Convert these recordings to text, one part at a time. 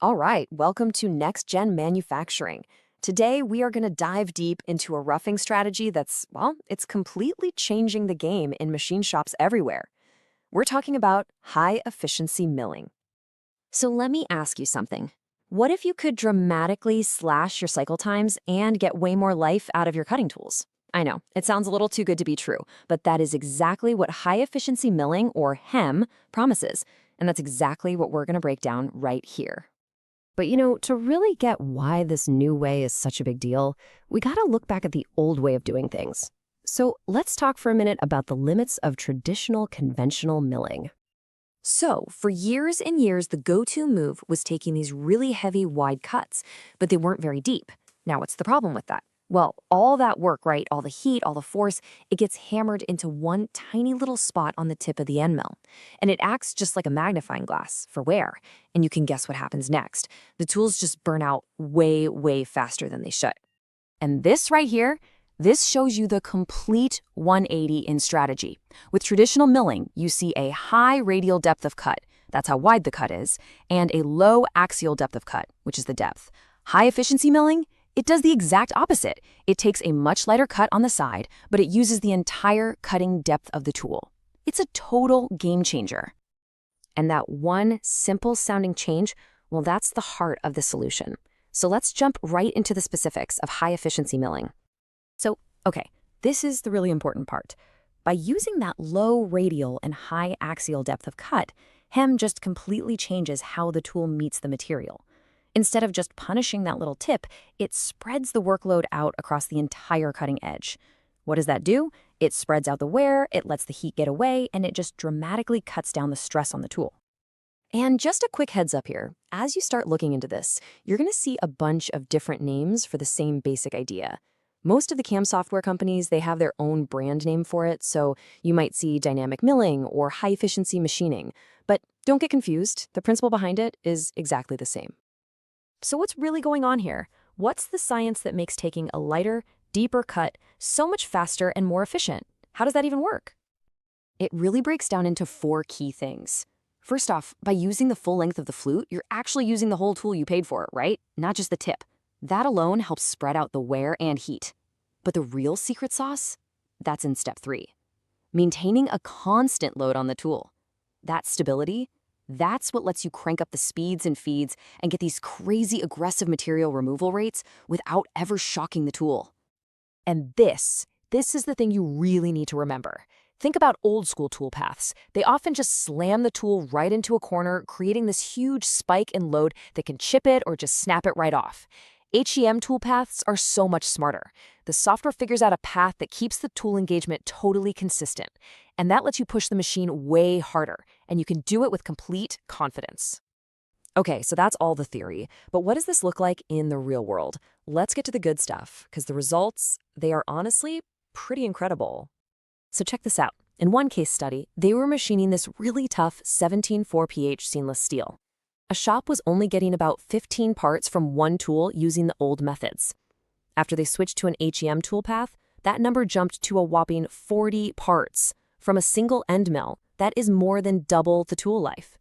All right, welcome to Next Gen Manufacturing. Today, we are going to dive deep into a roughing strategy that's, well, it's completely changing the game in machine shops everywhere. We're talking about high-efficiency milling. So let me ask you something. What if you could dramatically slash your cycle times and get way more life out of your cutting tools? I know, it sounds a little too good to be true, but that is exactly what high-efficiency milling, or HEM, promises, and that's exactly what we're going to break down right here. But to really get why this new way is such a big deal, we gotta look back at the old way of doing things. So let's talk for a minute about the limits of traditional conventional milling. So, for years and years, the go-to move was taking these really heavy, wide cuts, but they weren't very deep. Now, what's the problem with that? Well, all that work, right, all the heat, all the force, it gets hammered into one tiny little spot on the tip of the end mill. And it acts just like a magnifying glass for wear. And you can guess what happens next. The tools just burn out way, way faster than they should. And this right here, this shows you the complete 180 in strategy. With traditional milling, you see a high radial depth of cut, that's how wide the cut is, and a low axial depth of cut, which is the depth. High efficiency milling, it does the exact opposite. It takes a much lighter cut on the side, but it uses the entire cutting depth of the tool. It's a total game changer. And that one simple sounding change, well, that's the heart of the solution. So let's jump right into the specifics of high efficiency milling. So, okay, this is the really important part. By using that low radial and high axial depth of cut, HEM just completely changes how the tool meets the material. Instead of just punishing that little tip, it spreads the workload out across the entire cutting edge. What does that do? It spreads out the wear, it lets the heat get away, and it just dramatically cuts down the stress on the tool. And just a quick heads up here, as you start looking into this, you're going to see a bunch of different names for the same basic idea. Most of the CAM software companies, they have their own brand name for it, so you might see dynamic milling or high-efficiency machining. But don't get confused, the principle behind it is exactly the same. So what's really going on here? What's the science that makes taking a lighter, deeper cut so much faster and more efficient? How does that even work? It really breaks down into 4 key things. First off, by using the full length of the flute, you're actually using the whole tool you paid for, right? Not just the tip. That alone helps spread out the wear and heat. But the real secret sauce? That's in step 3. Maintaining a constant load on the tool. That stability, that's what lets you crank up the speeds and feeds and get these crazy aggressive material removal rates without ever shocking the tool. And this is the thing you really need to remember. Think about old school tool paths. They often just slam the tool right into a corner, creating this huge spike in load that can chip it or just snap it right off. HEM toolpaths are so much smarter. The software figures out a path that keeps the tool engagement totally consistent, and that lets you push the machine way harder, and you can do it with complete confidence. Okay, so that's all the theory, but what does this look like in the real world? Let's get to the good stuff, because the results, they are honestly pretty incredible. So check this out. In one case study, they were machining this really tough 17.4 pH seamless steel. A shop was only getting about 15 parts from one tool using the old methods. After they switched to an HEM toolpath, that number jumped to a whopping 40 parts from a single end mill. That is more than double the tool life.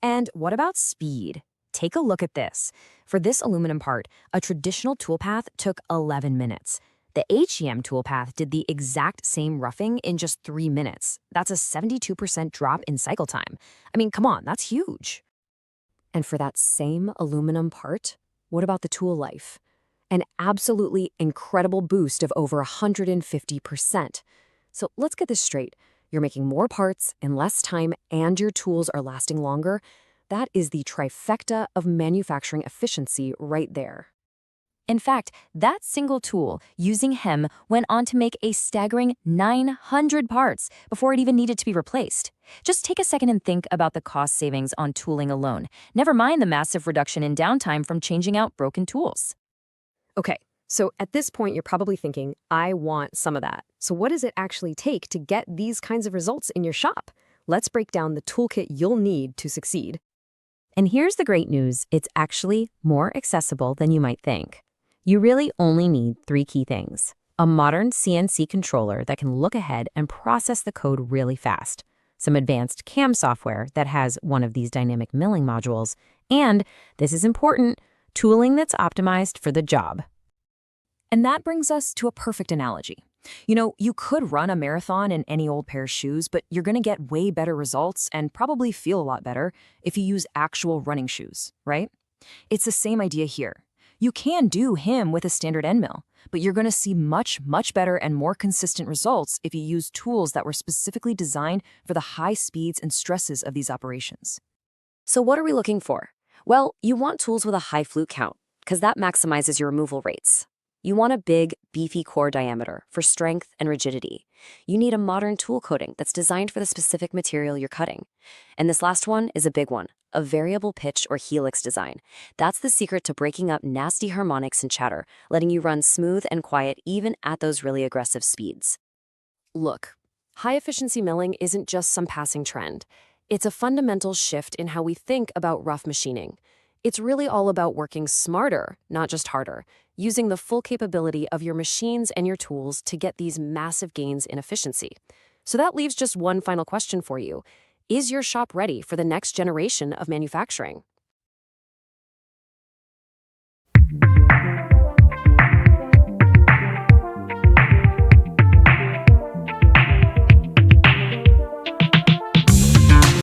And what about speed? Take a look at this. For this aluminum part, a traditional toolpath took 11 minutes. The HEM toolpath did the exact same roughing in just 3 minutes. That's a 72% drop in cycle time. I mean, come on, that's huge. And for that same aluminum part, what about the tool life? An absolutely incredible boost of over 150%. So let's get this straight. You're making more parts in less time and your tools are lasting longer. That is the trifecta of manufacturing efficiency right there. In fact, that single tool using HEM went on to make a staggering 900 parts before it even needed to be replaced. Just take a second and think about the cost savings on tooling alone. Never mind the massive reduction in downtime from changing out broken tools. Okay, so at this point, you're probably thinking, I want some of that. So what does it actually take to get these kinds of results in your shop? Let's break down the toolkit you'll need to succeed. And here's the great news. It's actually more accessible than you might think. You really only need 3 key things. A modern CNC controller that can look ahead and process the code really fast, some advanced CAM software that has one of these dynamic milling modules, And, this is important, tooling that's optimized for the job. And that brings us to a perfect analogy. You could run a marathon in any old pair of shoes, but you're going to get way better results and probably feel a lot better if you use actual running shoes, right? It's the same idea here. You can do HIM with a standard end mill, but you're going to see much, much better and more consistent results if you use tools that were specifically designed for the high speeds and stresses of these operations. So what are we looking for? Well, you want tools with a high flute count, because that maximizes your removal rates. You want a big, beefy core diameter for strength and rigidity. You need a modern tool coating that's designed for the specific material you're cutting. And this last one is a big one, a variable pitch or helix design. That's the secret to breaking up nasty harmonics and chatter, letting you run smooth and quiet even at those really aggressive speeds. Look, high-efficiency milling isn't just some passing trend. It's a fundamental shift in how we think about rough machining. It's really all about working smarter, not just harder, using the full capability of your machines and your tools to get these massive gains in efficiency. So that leaves just one final question for you. Is your shop ready for the next generation of manufacturing?